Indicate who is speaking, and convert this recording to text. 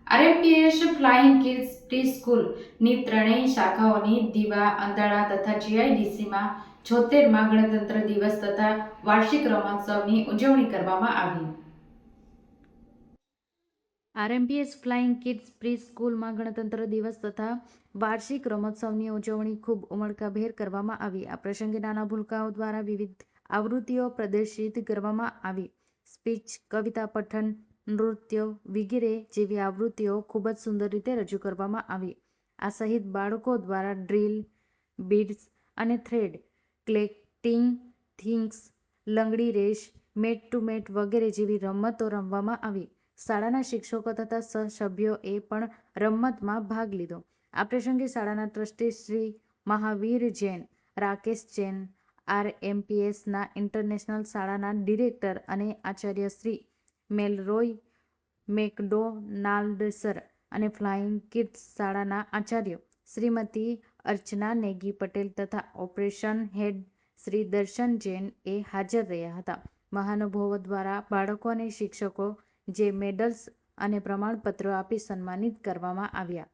Speaker 1: આરએમપીએસ flying kids pre સ્કૂલની ત્રણેય શાખાઓની દીવા, અંધાળા તથા જીઆઈડીસીમાં 76માં ગણતંત્ર દિવસ તથા વાર્ષિક રમોત્સવની ઉજવણી કરવામાં આવી.
Speaker 2: આરએમપીએસ ફ્લાઇંગ કિડ્સ પ્રી સ્કૂલમાં ગણતંત્ર દિવસ તથા વાર્ષિક રમોત્સવની ઉજવણી ખૂબ ઉમળકાભેર કરવામાં આવી. આ પ્રસંગે નાના ભૂલકાઓ દ્વારા વિવિધ આવૃત્તિઓ પ્રદર્શિત કરવામાં આવી. સ્પીચ, કવિતા પઠન, નૃત્ય વગેરે જેવી આવૃત્તિઓ ખૂબ જ સુંદર રીતે રજૂ કરવામાં આવી. આ સહિત બાળકો દ્વારા ડ્રીલ, બીડ્સ અને થ્રેડ, કલેક્ટિંગ થિંગ્સ, લંગડી રેસ, મેટ ટુ મેટ વગેરે જેવી રમતો રમવામાં આવી. શાળાના શિક્ષકો તથા સહસભ્યોએ પણ રમતમાં ભાગ લીધો. આ પ્રસંગે શાળાના ટ્રસ્ટી શ્રી મહાવીર જૈન, રાકેશ જૈન, આરએમપીએસના ઇન્ટરનેશનલ શાળાના ડિરેક્ટર અને આચાર્ય શ્રી મેલરોય મેકડોનાલ્ડસર અને ફ્લાઇંગ કિડ્સ શાળાના આચાર્ય શ્રીમતી અર્ચના નેગી પટેલ તથા ઓપરેશન હેડ શ્રી દર્શન જૈન એ હાજર રહ્યા હતા. મહાનુભાવો દ્વારા બાળકો અને શિક્ષકો જે મેડલ્સ અને પ્રમાણપત્રો આપી સન્માનિત કરવામાં આવ્યા.